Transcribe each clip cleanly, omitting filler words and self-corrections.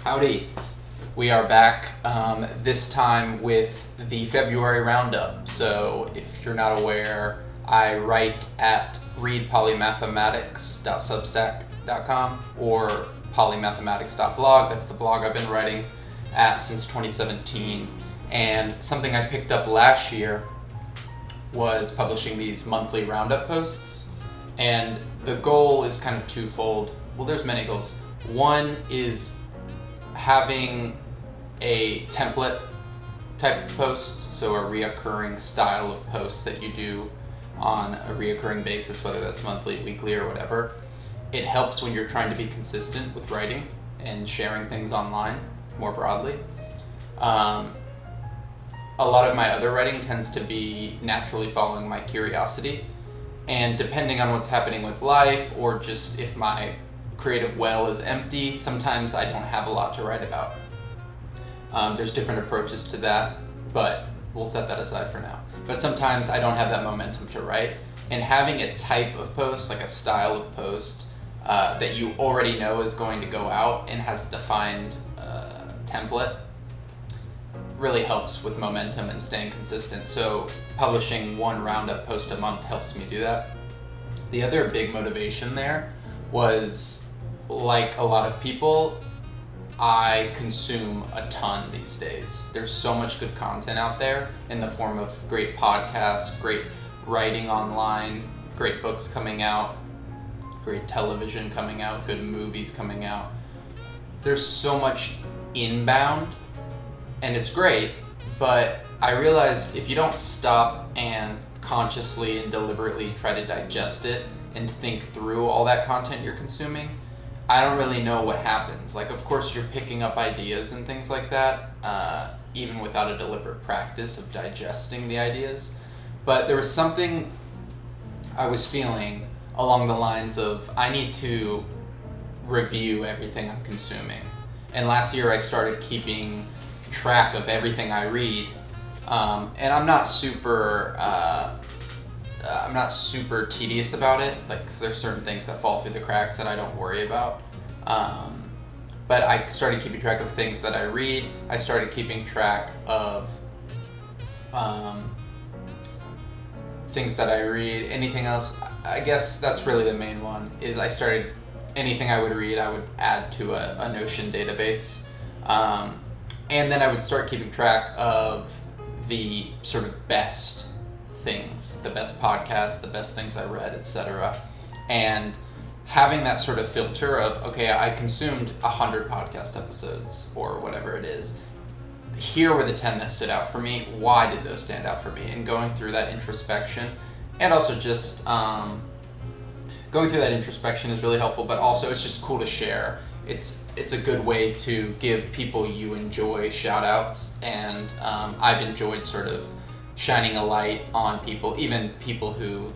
Howdy. We are back, this time with the February Roundup. So if you're not aware, I write at readpolymathematics.substack.com or polymathematics.blog. That's the blog I've been writing at since 2017. And something I picked up last year was publishing these monthly Roundup posts. And the goal is kind of twofold. Well, there's many goals. One is having a template type of post, so a reoccurring style of posts that you do on a reoccurring basis, whether that's monthly, weekly, or whatever. It helps when you're trying to be consistent with writing and sharing things online more broadly. A lot of my other writing tends to be naturally following my curiosity, and depending on what's happening with life or just if my creative well is empty, sometimes I don't have a lot to write about. There's different approaches to that, but we'll set that aside for now. But sometimes I don't have that momentum to write, and having a type of post, like a style of post, that you already know is going to go out and has a defined template really helps with momentum and staying consistent. So publishing one Roundup post a month helps me do that. The other big motivation there was, like a lot of people, I consume a ton these days. There's so much good content out there in the form of great podcasts, great writing online, great books coming out, great television coming out, good movies coming out. There's so much inbound, and it's great, but I realized if you don't stop and consciously and deliberately try to digest it and think through all that content you're consuming, I don't really know what happens. Like, of course, you're picking up ideas and things like that, even without a deliberate practice of digesting the ideas. But there was something I was feeling along the lines of, I need to review everything I'm consuming. And last year I started keeping track of everything I read, and I'm not super tedious about it. Like, there's certain things that fall through the cracks that I don't worry about. But I started keeping track of things that I read. I started keeping track of things that I read. Anything else? I guess that's really the main one. Is I started anything I would read, I would add to a Notion database, and then I would start keeping track of the sort of best things, the best podcasts, the best things I read, etc. And having that sort of filter of, okay, I consumed 100 podcast episodes or whatever it is. Here were the 10 that stood out for me. Why did those stand out for me? And going through that introspection, and also just going through that introspection is really helpful, but also it's just cool to share. It's a good way to give people you enjoy shout outs, and I've enjoyed sort of shining a light on people, even people who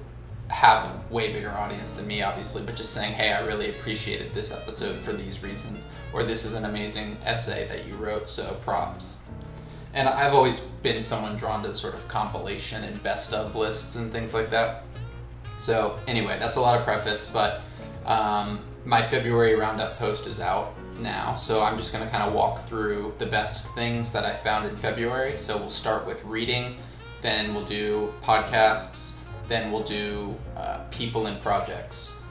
have a way bigger audience than me, obviously, but just saying, hey, I really appreciated this episode for these reasons, or this is an amazing essay that you wrote, so props. And I've always been someone drawn to sort of compilation and best of lists and things like that. So anyway, that's a lot of preface, but my February Roundup post is out now, so I'm just going to kind of walk through the best things that I found in February. So we'll start with reading, then we'll do podcasts, then we'll do people and projects,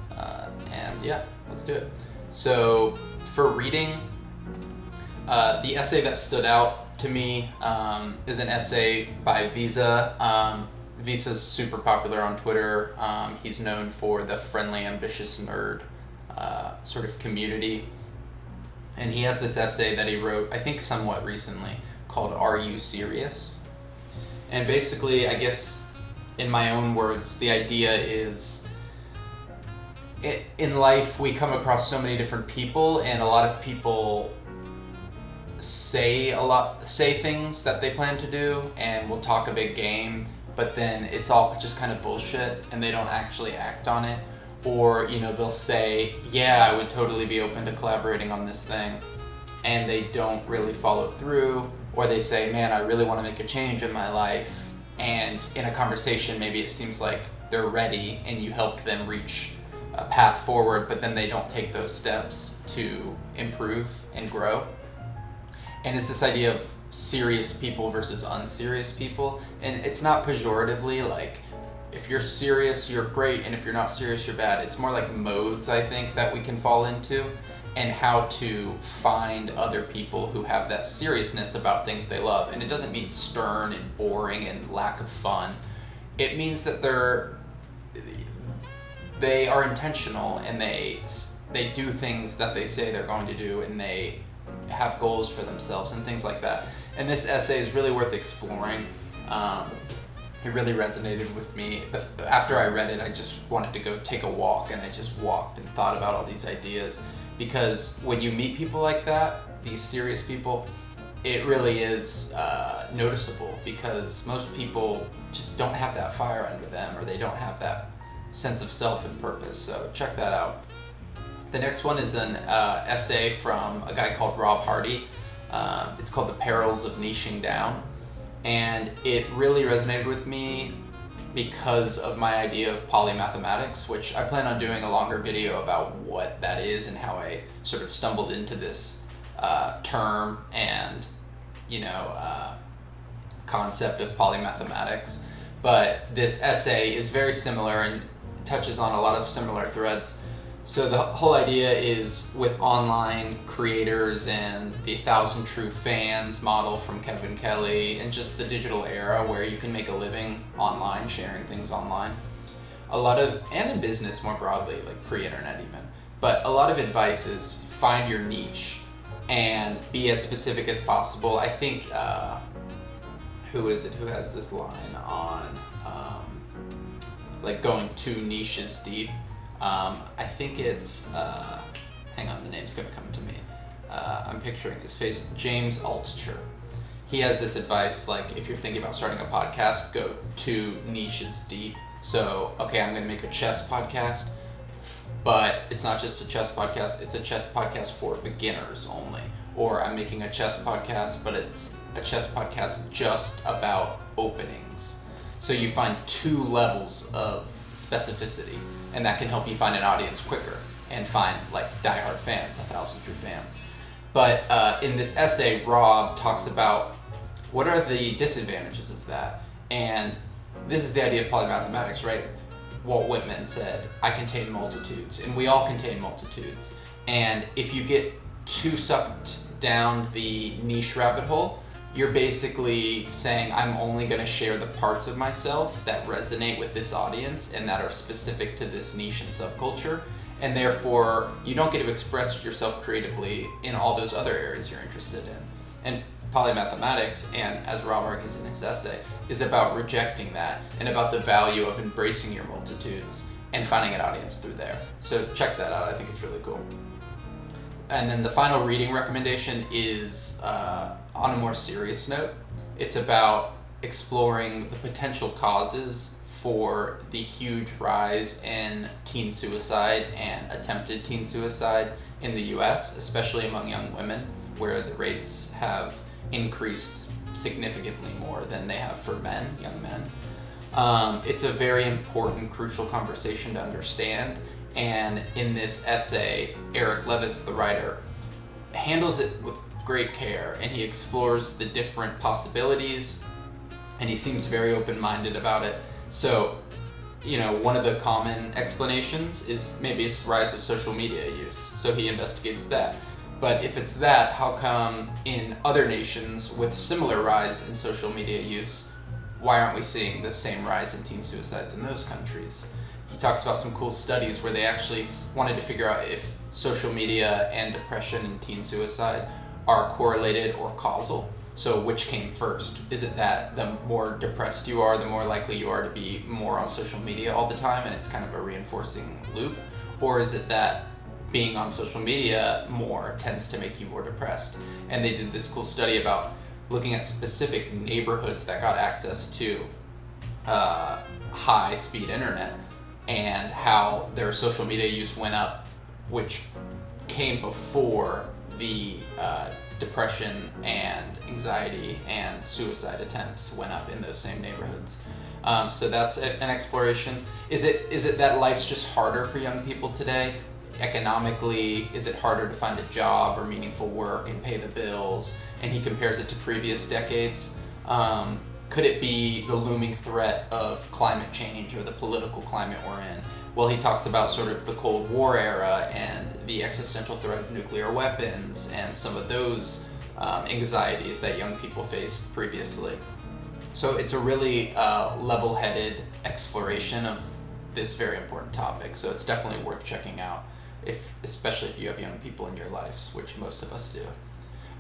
and yeah, let's do it. So for reading, the essay that stood out to me is an essay by Visa. Visa's super popular on Twitter. He's known for the friendly, ambitious nerd sort of community. And he has this essay that he wrote, I think somewhat recently, called Are You Serious? And basically, I guess, in my own words, the idea is, in life we come across so many different people, and a lot of people say things that they plan to do, and will talk a big game, but then it's all just kind of bullshit, and they don't actually act on it. Or, they'll say, yeah, I would totally be open to collaborating on this thing, and they don't really follow through. Or they say, man, I really want to make a change in my life, and in a conversation maybe it seems like they're ready and you help them reach a path forward, but then they don't take those steps to improve and grow. And it's this idea of serious people versus unserious people. And it's not pejoratively like, if you're serious, you're great, and if you're not serious, you're bad. It's more like modes, I think, that we can fall into, and how to find other people who have that seriousness about things they love. And it doesn't mean stern and boring and lack of fun. It means that they are intentional, and they do things that they say they're going to do, and they have goals for themselves and things like that. And this essay is really worth exploring. It really resonated with me. After I read it, I just wanted to go take a walk, and I just walked and thought about all these ideas. Because when you meet people like that, these serious people, it really is noticeable, because most people just don't have that fire under them, or they don't have that sense of self and purpose. So check that out. The next one is an essay from a guy called Rob Hardy. It's called The Perils of Niching Down. And it really resonated with me because of my idea of polymathematics, which I plan on doing a longer video about what that is and how I sort of stumbled into this term and, concept of polymathematics. But this essay is very similar and touches on a lot of similar threads. So the whole idea is with online creators and the 1,000 True Fans model from Kevin Kelly, and just the digital era where you can make a living online, sharing things online. And in business more broadly, like pre-internet even. But a lot of advice is find your niche and be as specific as possible. I think, who is it who has this line on, going 2 niches deep? I think it's, hang on, the name's gonna come to me. I'm picturing his face, James Altucher. He has this advice, like, if you're thinking about starting a podcast, go 2 niches deep. So, okay, I'm gonna make a chess podcast, but it's not just a chess podcast, it's a chess podcast for beginners only. Or I'm making a chess podcast, but it's a chess podcast just about openings. So you find 2 levels of specificity, and that can help you find an audience quicker and find diehard fans, 1,000 True Fans. But in this essay, Rob talks about what are the disadvantages of that. And this is the idea of polymathematics, right? Walt Whitman said, I contain multitudes, and we all contain multitudes. And if you get too sucked down the niche rabbit hole, you're basically saying, I'm only going to share the parts of myself that resonate with this audience and that are specific to this niche and subculture. And therefore, you don't get to express yourself creatively in all those other areas you're interested in. And polymathematics, and as Rob argues in his essay, is about rejecting that and about the value of embracing your multitudes and finding an audience through there. So check that out. I think it's really cool. And then the final reading recommendation is on a more serious note. It's about exploring the potential causes for the huge rise in teen suicide and attempted teen suicide in the US, especially among young women, where the rates have increased significantly more than they have for men, young men. It's a very important, crucial conversation to understand. And in this essay, Eric Levitz, the writer, handles it with great care, and he explores the different possibilities, and he seems very open-minded about it. So, one of the common explanations is maybe it's the rise of social media use, so he investigates that. But if it's that, how come in other nations with similar rise in social media use, why aren't we seeing the same rise in teen suicides in those countries? He talks about some cool studies where they actually wanted to figure out if social media and depression and teen suicide are correlated or causal. So which came first? Is it that the more depressed you are, the more likely you are to be more on social media all the time, and it's kind of a reinforcing loop? Or is it that being on social media more tends to make you more depressed? And they did this cool study about looking at specific neighborhoods that got access to high-speed internet, and how their social media use went up, which came before the depression and anxiety and suicide attempts went up in those same neighborhoods. So that's an exploration. Is it that life's just harder for young people today? economically, is it harder to find a job or meaningful work and pay the bills? And he compares it to previous decades. Could it be the looming threat of climate change or the political climate we're in? Well, he talks about sort of the Cold War era and the existential threat of nuclear weapons and some of those anxieties that young people faced previously. So it's a really level-headed exploration of this very important topic. So it's definitely worth checking out, especially if you have young people in your lives, which most of us do.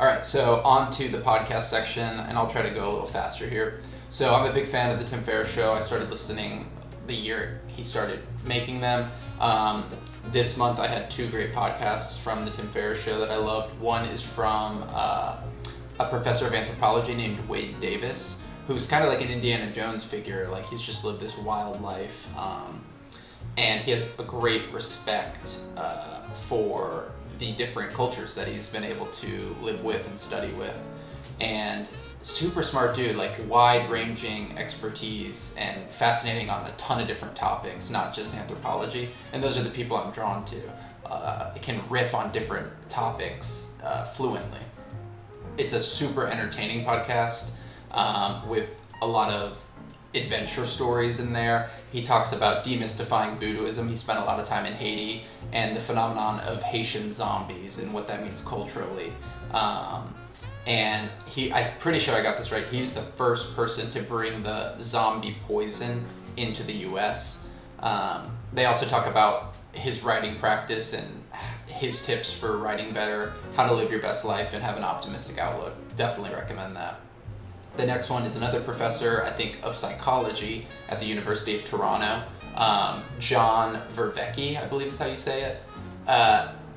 All right, so on to the podcast section, and I'll try to go a little faster here. So I'm a big fan of the Tim Ferriss Show. I started listening the year he started making them. This month I had 2 great podcasts from the Tim Ferriss Show that I loved. One is from a professor of anthropology named Wade Davis, who's kind of like an Indiana Jones figure. Like, he's just lived this wild life, and he has a great respect for the different cultures that he's been able to live with and study with. And super smart dude, like wide-ranging expertise and fascinating on a ton of different topics, not just anthropology. And those are the people I'm drawn to. It can riff on different topics fluently. It's a super entertaining podcast with a lot of adventure stories in there. He talks about demystifying voodooism. He spent a lot of time in Haiti and the phenomenon of Haitian zombies and what that means culturally. And I'm pretty sure I got this right, he was the first person to bring the zombie poison into the US. They also talk about his writing practice and his tips for writing better, how to live your best life and have an optimistic outlook. Definitely recommend that. The next one is another professor, I think, of psychology at the University of Toronto, John Vervecchi, I believe is how you say it.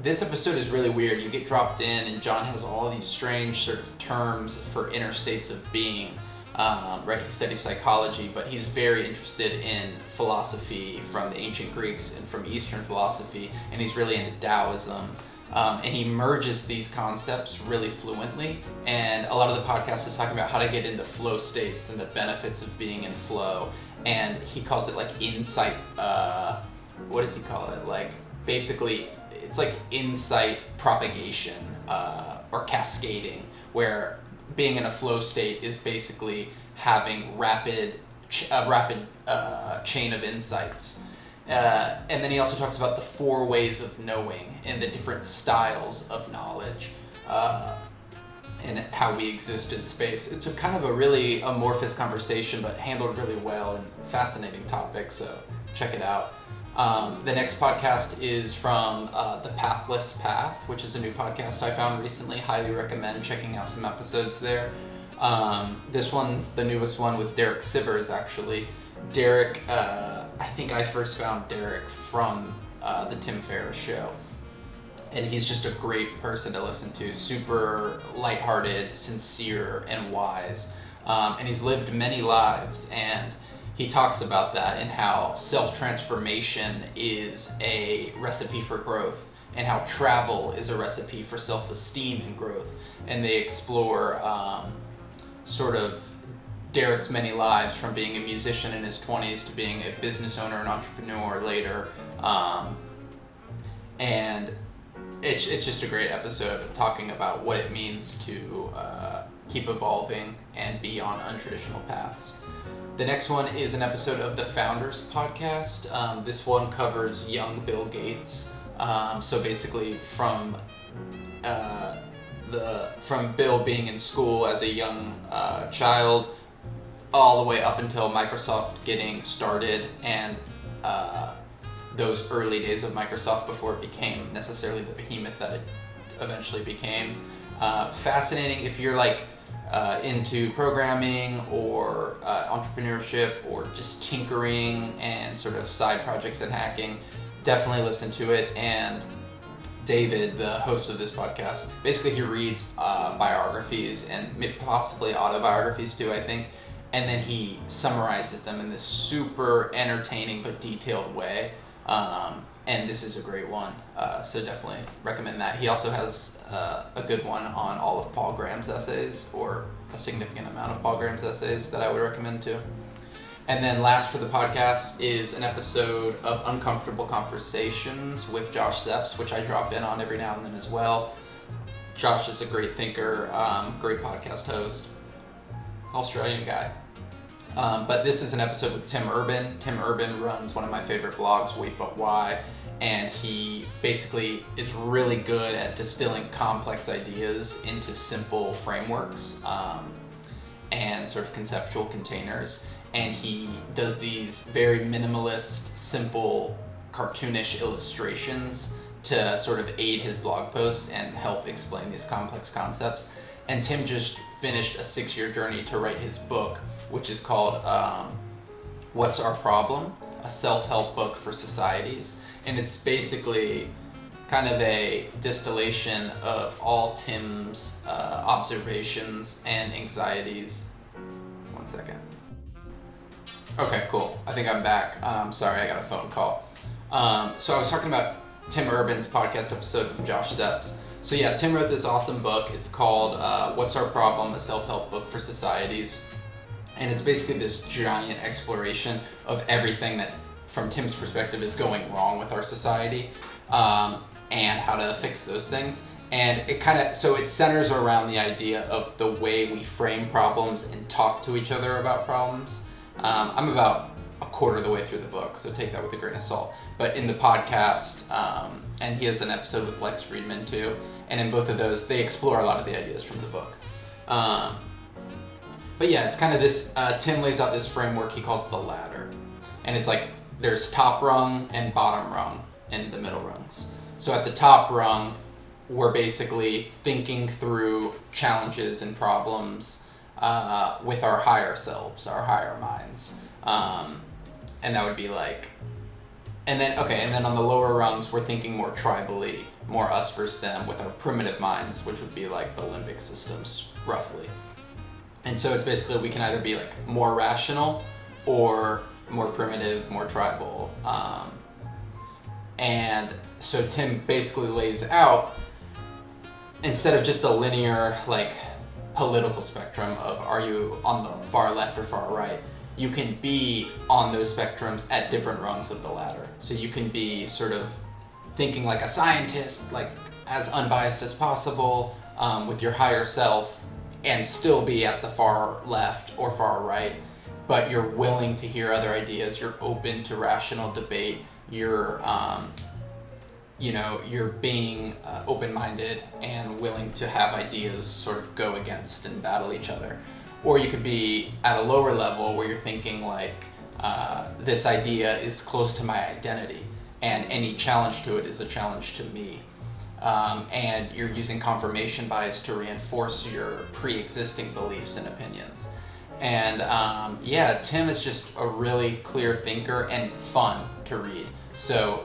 This episode is really weird. You get dropped in, and John has all these strange sort of terms for inner states of being. Right, he studies psychology, but he's very interested in philosophy from the ancient Greeks and from Eastern philosophy, and he's really into Taoism. And he merges these concepts really fluently, and a lot of the podcast is talking about how to get into flow states and the benefits of being in flow, and he calls it like insight, what does he call it? Like, basically, it's like insight propagation, or cascading, where being in a flow state is basically having a rapid chain of insights. And then he also talks about the 4 ways of knowing and the different styles of knowledge, and how we exist in space. It's a kind of a really amorphous conversation, but handled really well and fascinating topic, so check it out. The next podcast is from the Pathless Path, which is a new podcast I found recently. Highly recommend checking out some episodes there. This one's the newest one with Derek Sivers, actually. Derek, I think I first found Derek from the Tim Ferriss Show, and he's just a great person to listen to. Super lighthearted, sincere, and wise. And he's lived many lives, and he talks about that and how self-transformation is a recipe for growth, and how travel is a recipe for self-esteem and growth. And they explore sort of Derek's many lives, from being a musician in his 20s to being a business owner and entrepreneur later. And it's just a great episode of talking about what it means to keep evolving and be on untraditional paths. The next one is an episode of the Founders Podcast. This one covers young Bill Gates. So basically from Bill being in school as a young child, all the way up until Microsoft getting started, and those early days of Microsoft before it became necessarily the behemoth that it eventually became. Fascinating if you're like into programming or entrepreneurship or just tinkering and sort of side projects and hacking. Definitely listen to it. And David, the host of this podcast, basically he reads biographies and possibly autobiographies too, I think, and then he summarizes them in this super entertaining but detailed way. And this is a great one, so definitely recommend that. He also has a good one on all of Paul Graham's essays, or a significant amount of Paul Graham's essays, that I would recommend too. And then last for the podcast is an episode of Uncomfortable Conversations with Josh Szeps, which I drop in on every now and then as well. Josh is a great thinker, great podcast host, Australian guy. But this is an episode with Tim Urban. Tim Urban runs one of my favorite blogs, Wait But Why, and he basically is really good at distilling complex ideas into simple frameworks and sort of conceptual containers. And he does these very minimalist, simple, cartoonish illustrations to sort of aid his blog posts and help explain these complex concepts. And Tim just finished a 6-year journey to write his book, which is called What's Our Problem? A Self-Help Book for Societies. And it's basically kind of a distillation of all Tim's observations and anxieties. One second. Okay, cool. I think I'm back. Sorry, I got a phone call. So I was talking about Tim Urban's podcast episode with Josh Szeps. So yeah, Tim wrote this awesome book. It's called What's Our Problem? A Self-Help Book for Societies. And it's basically this giant exploration of everything that, from Tim's perspective, is going wrong with our society and how to fix those things. And it it centers around the idea of the way we frame problems and talk to each other about problems. I'm about a quarter of the way through the book, so take that with a grain of salt. But in the podcast, and he has an episode with Lex Friedman too, and in both of those, they explore a lot of the ideas from the book. But yeah, it's kind of this, Tim lays out this framework he calls the ladder. And it's like, there's top rung and bottom rung and the middle rungs. So at the top rung, we're basically thinking through challenges and problems with our higher selves, our higher minds. And that would be like, and then on the lower rungs, we're thinking more tribally, more us versus them with our primitive minds, which would be like the limbic systems, roughly. And so it's basically, we can either be like more rational or more primitive, more tribal. And so Tim basically lays out, instead of just a linear like political spectrum of are you on the far left or far right, you can be on those spectrums at different rungs of the ladder. So you can be sort of thinking like a scientist, like as unbiased as possible, with your higher self, and still be at the far left or far right, but you're willing to hear other ideas, you're open to rational debate, you're you're being open-minded and willing to have ideas sort of go against and battle each other. Or you could be at a lower level where you're thinking like, this idea is close to my identity, and any challenge to it is a challenge to me. And you're using confirmation bias to reinforce your pre-existing beliefs and opinions. And Tim is just a really clear thinker and fun to read. So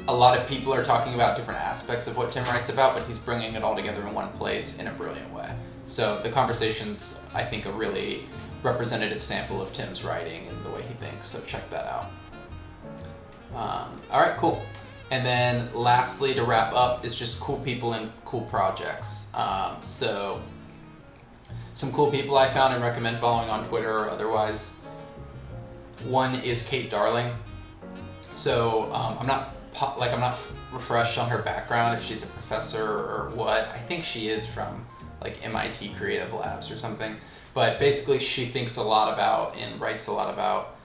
a lot of people are talking about different aspects of what Tim writes about, but he's bringing it all together in one place in a brilliant way. So the conversation's, I think, a really representative sample of Tim's writing and the way he thinks, so check that out. All right, cool. And then lastly, to wrap up, is just cool people and cool projects. So some cool people I found and recommend following on Twitter or otherwise. One is Kate Darling. So I'm not refreshed on her background, if she's a professor or what. I think she is from like MIT Creative Labs or something. But basically she thinks a lot about and writes a lot about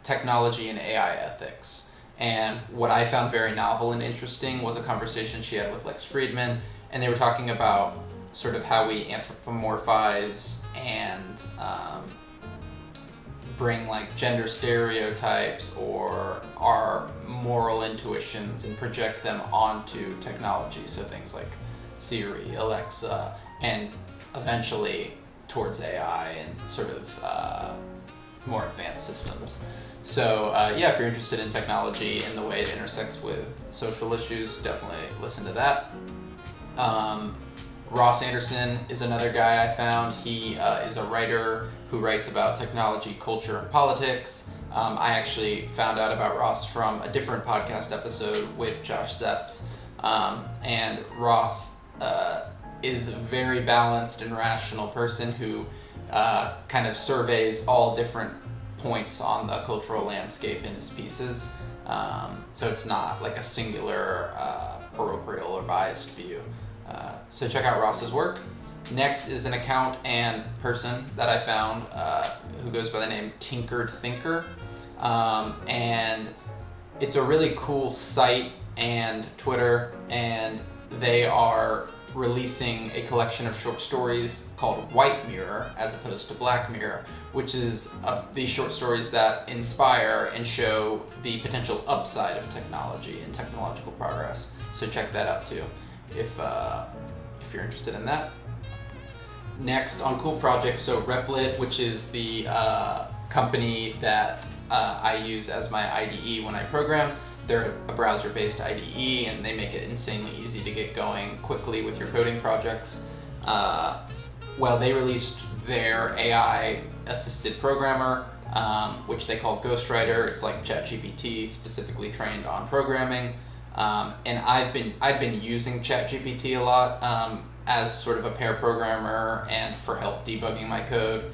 technology and AI ethics. And what I found very novel and interesting was a conversation she had with Lex Friedman, and they were talking about sort of how we anthropomorphize and bring like gender stereotypes or our moral intuitions and project them onto technology. So things like Siri, Alexa, and eventually towards AI and sort of more advanced systems. So if you're interested in technology and the way it intersects with social issues, definitely listen to that. Ross Anderson is another guy I found. He is a writer who writes about technology, culture, and politics. I actually found out about Ross from a different podcast episode with Josh Szeps. And Ross is a very balanced and rational person who kind of surveys all different points on the cultural landscape in his pieces. So it's not like a singular parochial or biased view. So check out Ross's work. Next is an account and person that I found who goes by the name Tinkered Thinker. And it's a really cool site and Twitter, and they are releasing a collection of short stories called White Mirror as opposed to Black Mirror, which is these short stories that inspire and show the potential upside of technology and technological progress. So check that out too if you're interested in that. Next on cool projects, so Replit, which is the company that I use as my IDE when I program. They're a browser-based IDE, and they make it insanely easy to get going quickly with your coding projects. Well, they released their AI-assisted programmer, which they call Ghostwriter. It's like ChatGPT, specifically trained on programming. And I've been using ChatGPT a lot as sort of a pair programmer and for help debugging my code.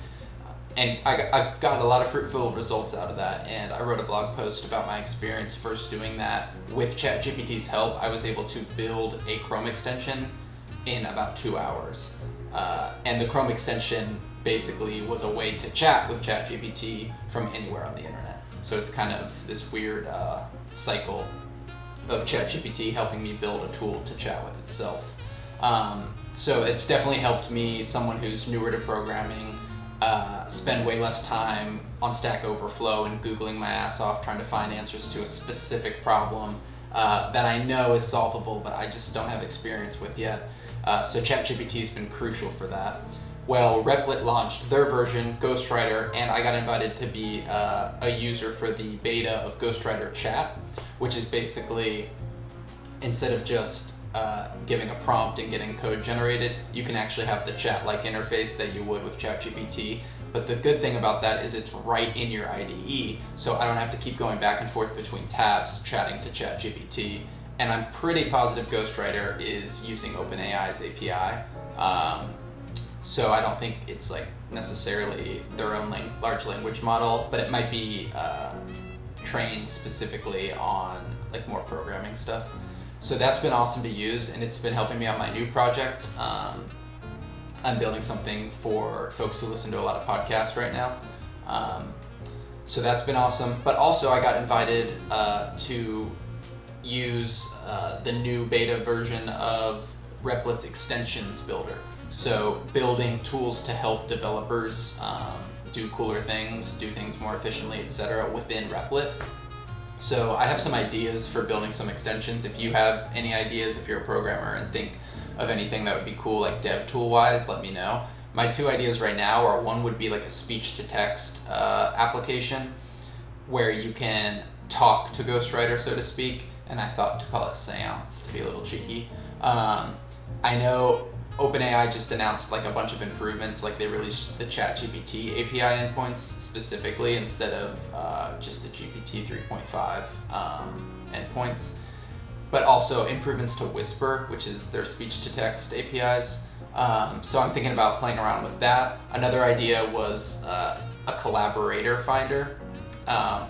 And I've got a lot of fruitful results out of that, and I wrote a blog post about my experience first doing that. With ChatGPT's help, I was able to build a Chrome extension in about 2 hours. And the Chrome extension basically was a way to chat with ChatGPT from anywhere on the internet. So it's kind of this weird cycle of ChatGPT helping me build a tool to chat with itself. So it's definitely helped me, someone who's newer to programming, spend way less time on Stack Overflow and Googling my ass off trying to find answers to a specific problem that I know is solvable, but I just don't have experience with yet. So ChatGPT's been crucial for that. Well, Replit launched their version, Ghostwriter, and I got invited to be a user for the beta of Ghostwriter Chat, which is basically, instead of just giving a prompt and getting code generated, you can actually have the chat-like interface that you would with ChatGPT. But the good thing about that is it's right in your IDE, so I don't have to keep going back and forth between tabs chatting to ChatGPT. And I'm pretty positive Ghostwriter is using OpenAI's API. So I don't think it's like necessarily their own large language model, but it might be trained specifically on like more programming stuff. So that's been awesome to use, and it's been helping me on my new project. I'm building something for folks who listen to a lot of podcasts right now. So that's been awesome. But also I got invited to use the new beta version of Replit's extensions builder. So building tools to help developers do cooler things, do things more efficiently, etc. within Replit. So I have some ideas for building some extensions. If you have any ideas, if you're a programmer and think of anything that would be cool, like dev tool wise, let me know. My two ideas right now are, one would be like a speech to text application where you can talk to Ghostwriter, so to speak, and I thought to call it Seance to be a little cheeky. I know OpenAI just announced like a bunch of improvements, like they released the ChatGPT API endpoints specifically instead of just the GPT 3.5 endpoints, but also improvements to Whisper, which is their speech-to-text APIs. So I'm thinking about playing around with that. Another idea was a collaborator finder. How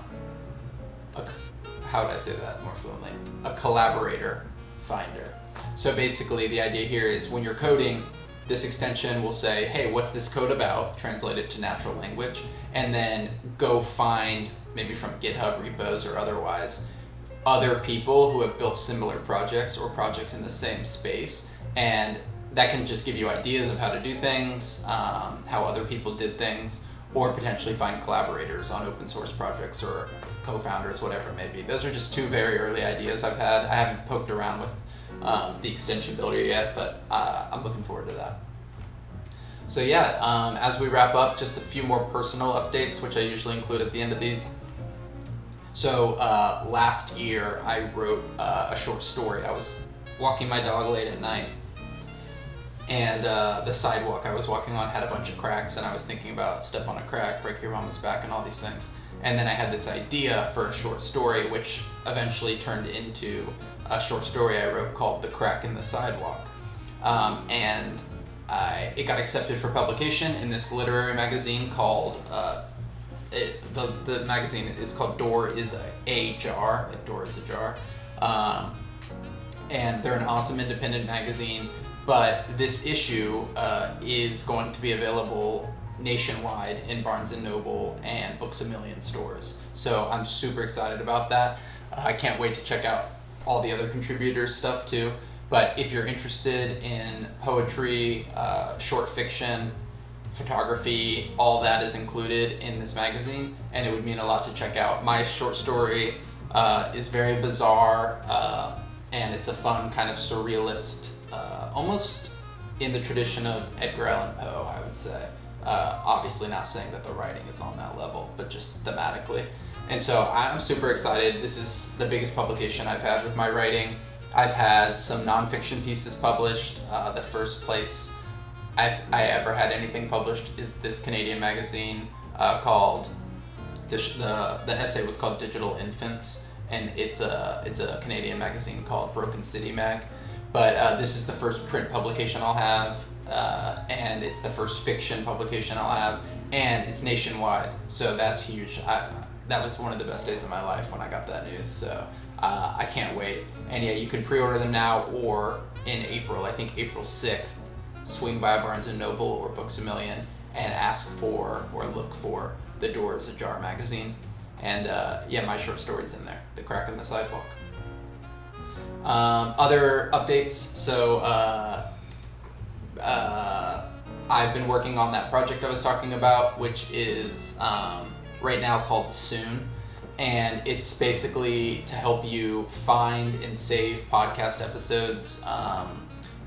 would I say that more fluently? A collaborator finder. So basically the idea here is when you're coding, this extension will say, hey, what's this code about? Translate it to natural language, and then go find, maybe from GitHub repos or otherwise, other people who have built similar projects or projects in the same space. And that can just give you ideas of how to do things, how other people did things, or potentially find collaborators on open source projects or co-founders, whatever it may be. Those are just two very early ideas I've had. I haven't poked around with the extension builder yet, but I'm looking forward to that. So yeah, as we wrap up, just a few more personal updates, which I usually include at the end of these. So last year I wrote a short story. I was walking my dog late at night, and the sidewalk I was walking on had a bunch of cracks, and I was thinking about step on a crack, break your mama's back, and all these things. And then I had this idea for a short story, which eventually turned into a short story I wrote called The Crack in the Sidewalk. And it got accepted for publication in this literary magazine called, the magazine is called Door is a Jar, like Door is a Jar. And they're an awesome independent magazine, but this issue is going to be available nationwide in Barnes & Noble and Books A Million stores. So I'm super excited about that. I can't wait to check out all the other contributors' stuff too. But if you're interested in poetry, short fiction, photography, all that is included in this magazine, and it would mean a lot to check out. My short story is very bizarre, and it's a fun kind of surrealist, almost in the tradition of Edgar Allan Poe, I would say. Obviously not saying that the writing is on that level, but just thematically. And so I'm super excited. This is the biggest publication I've had with my writing. I've had some nonfiction pieces published. The first place I ever had anything published is this Canadian magazine called, the essay was called Digital Infants, and it's a Canadian magazine called Broken City Mag. But this is the first print publication I'll have, and it's the first fiction publication I'll have, and it's nationwide, so that's huge. That was one of the best days of my life when I got that news, so I can't wait. And yeah, you can pre-order them now, or in April, I think April 6th, swing by Barnes & Noble or Books A Million and ask for or look for The Door is a Jar magazine. And yeah, my short story's in there, The Crack in the Sidewalk. Other updates, so I've been working on that project I was talking about, which is right now called Soon, and it's basically to help you find and save podcast episodes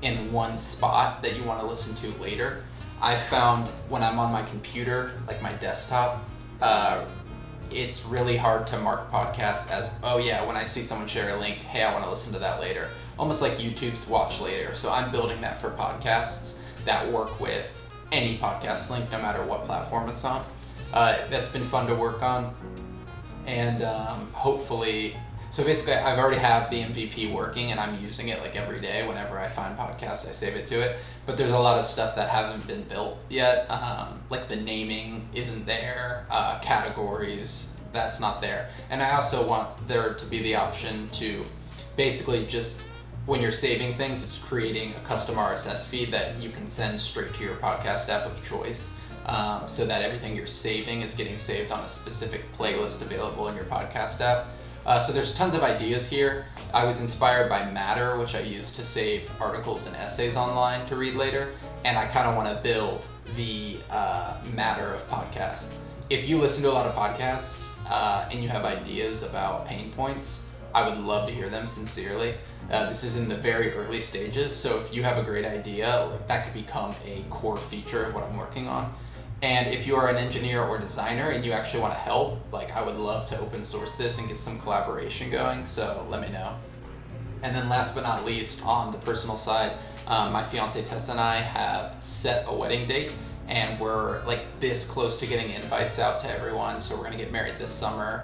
in one spot that you want to listen to later. I found when I'm on my computer, like my desktop, it's really hard to mark podcasts as, oh yeah, when I see someone share a link, hey, I want to listen to that later. Almost like YouTube's watch later. So I'm building that for podcasts that work with any podcast link, no matter what platform it's on. That's been fun to work on. And hopefully, so basically I've already have the MVP working and I'm using it like every day. Whenever I find podcasts, I save it to it. But there's a lot of stuff that haven't been built yet. Like the naming isn't there, categories, that's not there. And I also want there to be the option to basically just, when you're saving things, it's creating a custom RSS feed that you can send straight to your podcast app of choice. So that everything you're saving is getting saved on a specific playlist available in your podcast app. So there's tons of ideas here. I was inspired by Matter, which I use to save articles and essays online to read later, and I kind of want to build the Matter of podcasts. If you listen to a lot of podcasts and you have ideas about pain points, I would love to hear them sincerely. This is in the very early stages, so if you have a great idea, like, that could become a core feature of what I'm working on. And if you are an engineer or designer and you actually want to help, like, I would love to open source this and get some collaboration going, so let me know. And then last but not least, on the personal side, my fiance Tessa and I have set a wedding date, and we're like this close to getting invites out to everyone, so we're gonna get married this summer,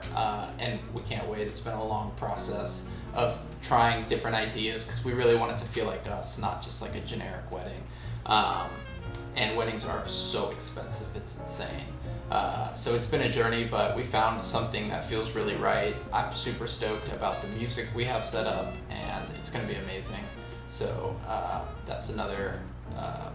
and we can't wait. It's been a long process of trying different ideas because we really want it to feel like us, not just like a generic wedding. And weddings are so expensive, it's insane. So it's been a journey, but we found something that feels really right. I'm super stoked about the music we have set up, and it's gonna be amazing. So that's another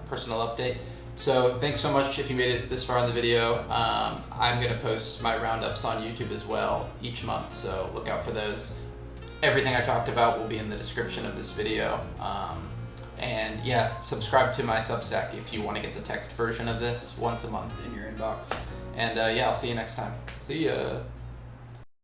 personal update. So thanks so much if you made it this far in the video. I'm gonna post my roundups on YouTube as well each month, so look out for those. Everything I talked about will be in the description of this video. And yeah, subscribe to my Substack if you want to get the text version of this once a month in your inbox. And yeah, I'll see you next time. See ya.